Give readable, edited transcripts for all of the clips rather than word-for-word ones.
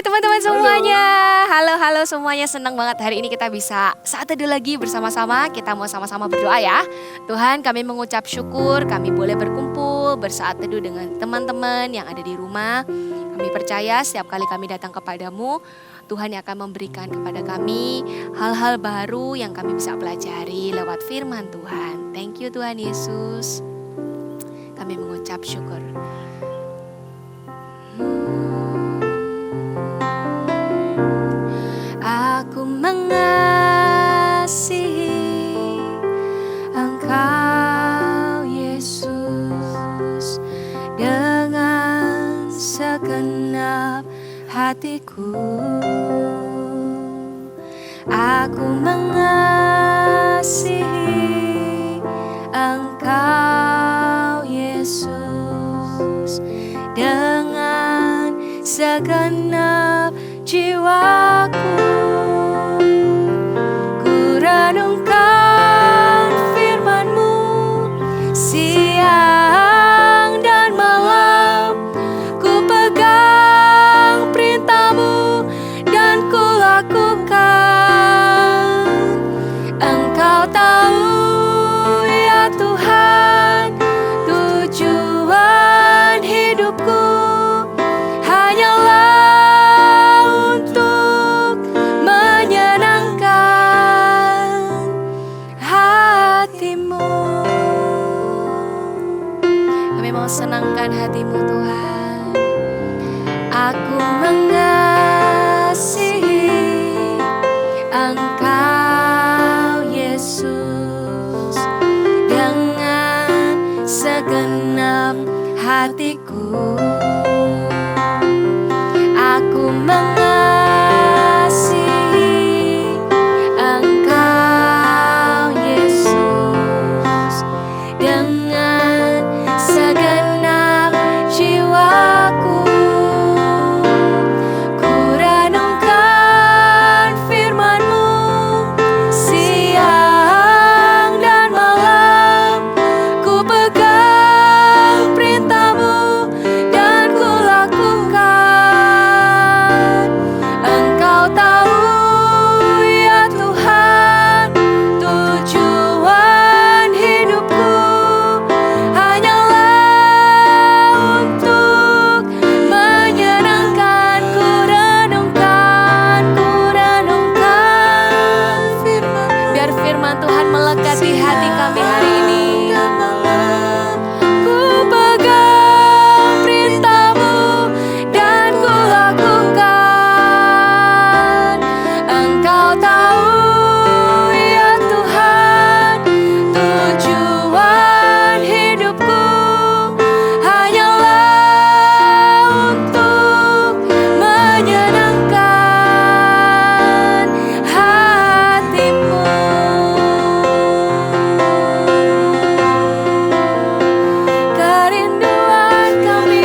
Hai teman-teman semuanya. Halo semuanya, senang banget hari ini kita bisa saat teduh lagi bersama-sama. Kita mau sama-sama berdoa ya. Tuhan, kami mengucap syukur kami boleh berkumpul bersaat teduh dengan teman-teman yang ada di rumah. Kami percaya setiap kali kami datang kepadamu, Tuhan yang akan memberikan kepada kami hal-hal baru yang kami bisa pelajari lewat firman Tuhan. Thank you Tuhan Yesus. Kami mengucap syukur. Aku mengasihi Engkau Yesus dengan segenap hatiku. Aku mengasihi Engkau Yesus dengan segenap jiwaku. Ku renungkan firman-Mu siang dan malam. Ku pegang perintah-Mu dan ku lakukan. Engkau tahu ya Tuhan, tujuan hidupku hanyalah senangkan hati-Mu Tuhan. Aku mengasihi Engkau Yesus dengan segenap hatiku. Aku mengasihi Engkau Yesus dengan segenap jiwaku. Ku renungkan firman-Mu siang dan malam. Ku pegang perintah-Mu dan ku lakukan. Engkau tahu ya Tuhan, tujuan hidupku hanyalah untuk menyenangkan. Ku renungkan firman. Biar firman Tuhan melekat di hati kami hari ini. Ku pegang perintah-Mu dan ku lakukan. Engkau tahu ya Tuhan, tujuan hidupku hanyalah untuk menyenangkan hati-Mu. Kerinduan kami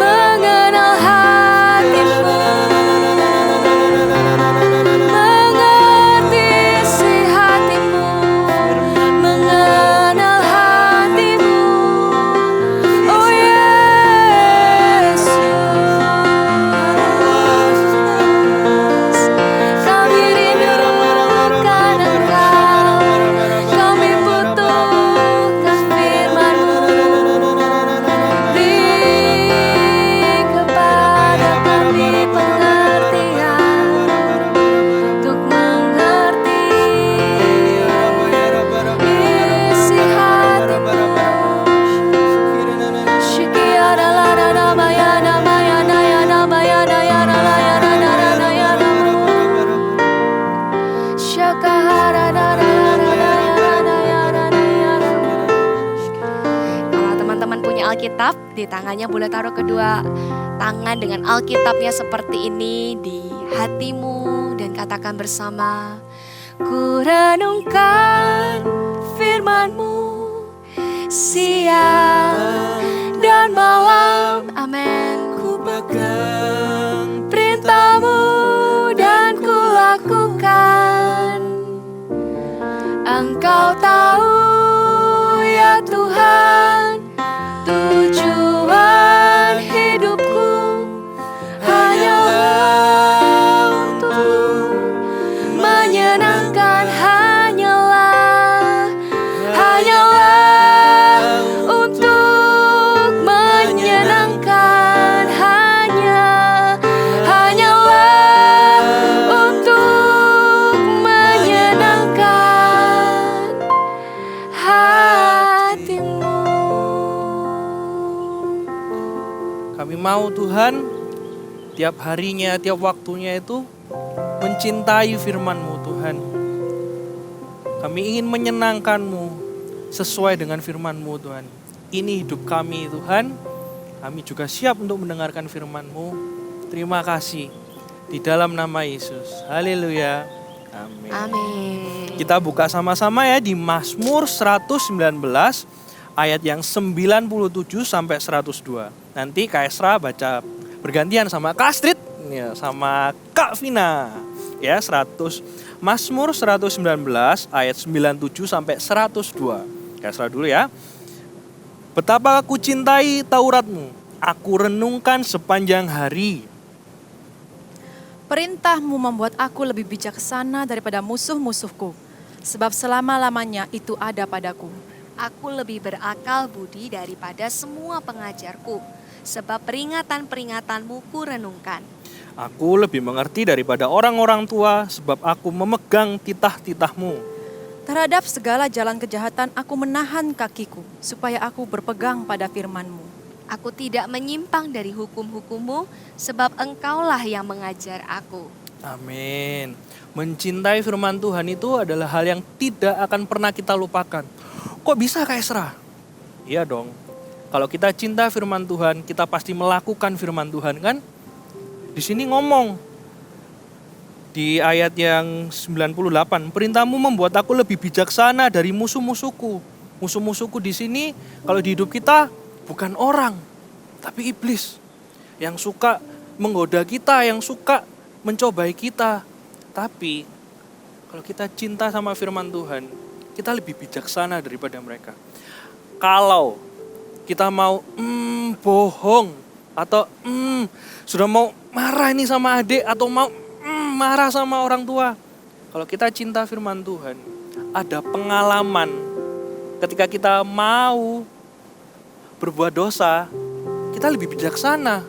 mengenal hati-Mu, mengerti isi hati-Mu, mengenal hati-Mu. Oh Yesus, kami rindukan Engkau, kami butuhkan firman-Mu. Beri kepada kami pengertian untuk mengerti isi hati-Mu. Shikiara la la la maya na maya na ya na maya na ya na la ya na na na na ya na mu. Shakahara na na na na na ya na na ya na na ya na mu. Kalau teman-teman punya Alkitab, di tangannya boleh taruh kedua tangan dengan Alkitabnya seperti ini di hatimu dan katakan bersama. Ku renungkan firman-Mu siang dan malam. Amin. Ku pegang perintah-Mu dan ku lakukan. Engkau tahu ya Tuhan, tujuan hidupku Kami mau Tuhan, tiap harinya, tiap waktunya itu mencintai firman-Mu Tuhan. Kami ingin menyenangkan-Mu sesuai dengan firman-Mu Tuhan. Ini hidup kami Tuhan, kami juga siap untuk mendengarkan firman-Mu. Terima kasih, di dalam nama Yesus. Haleluya. Amin. Amin. Kita buka sama-sama ya di Mazmur 119 ayat yang 97 sampai 102. Nanti Kak Esra baca bergantian sama Kak Astrid ya, sama Kak Vina. Ya, Mazmur 119 ayat 97 sampai 102. Kak Esra dulu ya. Betapa aku cintai Taurat-Mu, aku renungkan sepanjang hari. Perintah-Mu membuat aku lebih bijaksana daripada musuh-musuhku, sebab selama-lamanya itu ada padaku. Aku lebih berakal budi daripada semua pengajarku, sebab peringatan-peringatanmu ku renungkan. Aku lebih mengerti daripada orang-orang tua, sebab aku memegang titah-titah-Mu. Terhadap segala jalan kejahatan aku menahan kakiku, supaya aku berpegang pada firman-Mu. Aku tidak menyimpang dari hukum-hukum-Mu, sebab Engkaulah yang mengajar aku. Amin. Mencintai firman Tuhan itu adalah hal yang tidak akan pernah kita lupakan. Kok bisa Kak Esra? Iya dong. Kalau kita cinta firman Tuhan, kita pasti melakukan firman Tuhan kan? Di sini ngomong di ayat yang 98, perintah-Mu membuat aku lebih bijaksana dari musuh-musuhku. Musuh-musuhku di sini kalau di hidup kita bukan orang, tapi iblis yang suka menggoda kita, yang suka mencobai kita. Tapi kalau kita cinta sama firman Tuhan, kita lebih bijaksana daripada mereka. Kalau kita mau bohong atau sudah mau marah ini sama adik atau mau marah sama orang tua, kalau kita cinta firman Tuhan, ada pengalaman ketika kita mau berbuat dosa, kita lebih bijaksana.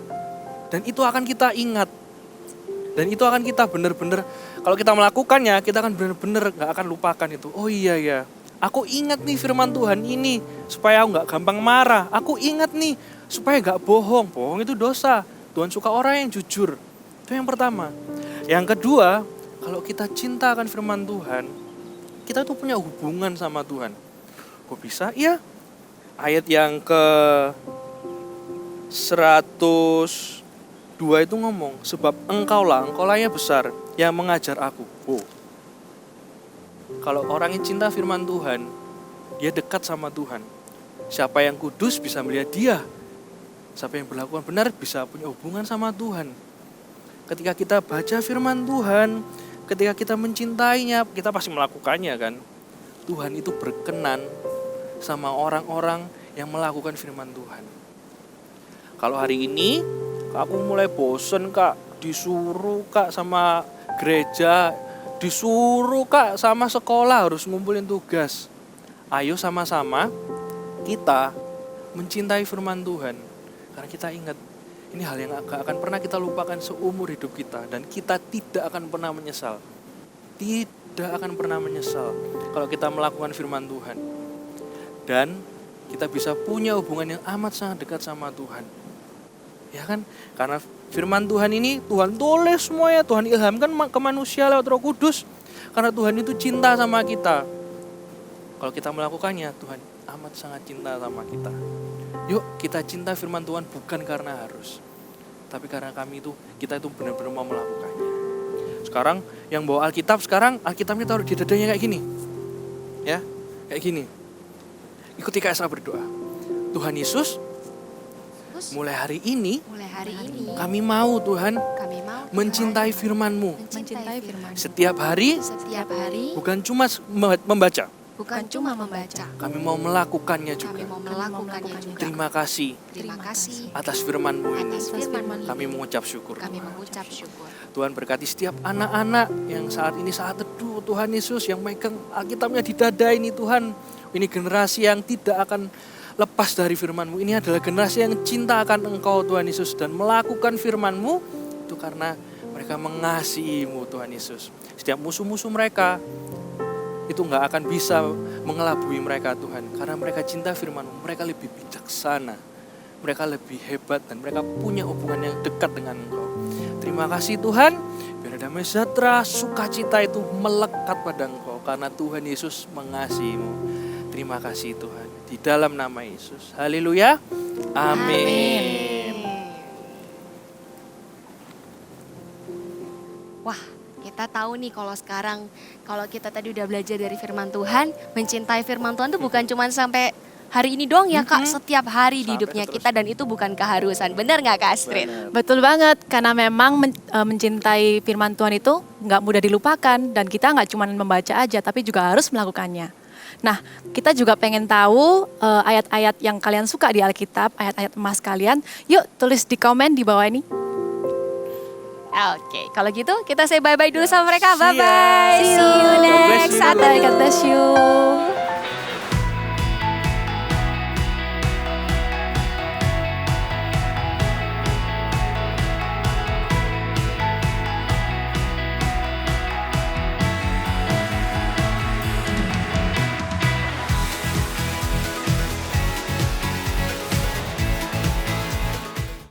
Dan itu akan kita ingat. Dan itu akan kita benar-benar, kalau kita melakukannya, kita akan benar-benar gak akan lupakan itu. Oh iya ya, aku ingat nih firman Tuhan ini, supaya aku gak gampang marah. Aku ingat nih, supaya gak bohong. Bohong itu dosa. Tuhan suka orang yang jujur. Itu yang pertama. Yang kedua, kalau kita cinta akan firman Tuhan, kita tuh punya hubungan sama Tuhan. Kok bisa? Iya. Ayat yang ke 102 itu ngomong, sebab engkaulah yang besar yang mengajar aku. Oh. Kalau orang yang cinta firman Tuhan, dia dekat sama Tuhan. Siapa yang kudus bisa melihat dia. Siapa yang berlakuan benar bisa punya hubungan sama Tuhan. Ketika kita baca firman Tuhan, ketika kita mencintainya, kita pasti melakukannya kan. Tuhan itu berkenan sama orang-orang yang melakukan firman Tuhan. Kalau hari ini aku mulai bosen Kak, disuruh Kak sama gereja, disuruh Kak sama sekolah harus ngumpulin tugas. Ayo sama-sama kita mencintai firman Tuhan. Karena kita ingat, ini hal yang gak akan pernah kita lupakan seumur hidup kita. Dan kita tidak akan pernah menyesal. Tidak akan pernah menyesal kalau kita melakukan firman Tuhan. Dan kita bisa punya hubungan yang amat sangat dekat sama Tuhan. Ya kan? Karena firman Tuhan ini Tuhan tulis semuanya, Tuhan ilhamkan ke manusia lewat Roh Kudus. Karena Tuhan itu cinta sama kita. Kalau kita melakukannya, Tuhan amat sangat cinta sama kita. Yuk kita cinta firman Tuhan bukan karena harus, tapi karena kita itu benar-benar mau melakukannya. Sekarang yang bawa Alkitab, sekarang Alkitabnya taruh di dadanya kayak gini. Ya, kayak gini. Ikuti Kak Esra berdoa. Tuhan Yesus, mulai hari ini kami mau Tuhan mencintai firman-Mu. Mencintai firman. Setiap hari bukan cuma membaca. Kami mau melakukannya juga. Terima kasih atas firman-Mu ini. Kami mengucap syukur. Tuhan berkati setiap anak-anak yang saat ini saat teduh Tuhan Yesus, yang megang Alkitabnya di dada ini Tuhan. Ini generasi yang tidak akan lepas dari firman-Mu. Ini adalah generasi yang cinta akan Engkau Tuhan Yesus. Dan melakukan firman-Mu itu karena mereka mengasihi-Mu Tuhan Yesus. Setiap musuh-musuh mereka itu gak akan bisa mengelabui mereka Tuhan. Karena mereka cinta firman-Mu. Mereka lebih bijaksana mereka lebih hebat dan mereka punya hubungan yang dekat dengan Engkau. Terima kasih Tuhan, biar damai sejahtera, sukacita itu melekat pada Engkau karena Tuhan Yesus mengasihimu. Terima kasih Tuhan, di dalam nama Yesus. Haleluya. Amin. Wah, kita tahu nih kalau kita tadi udah belajar dari firman Tuhan, mencintai firman Tuhan itu bukan cuma sampai hari ini doang ya Kak, setiap hari di Sampai hidupnya seterusnya. kita dan itu bukan keharusan. Benar nggak Kak Astrid? Betul banget, karena memang mencintai firman Tuhan itu nggak mudah dilupakan dan kita nggak cuma membaca aja, tapi juga harus melakukannya. Nah, kita juga pengen tahu ayat-ayat yang kalian suka di Alkitab, ayat-ayat emas kalian. Yuk tulis di komen di bawah ini. Oke, kalau gitu kita say bye-bye dulu sama mereka. See ya. Bye-bye. See you God bless next you. Saturday. God bless you.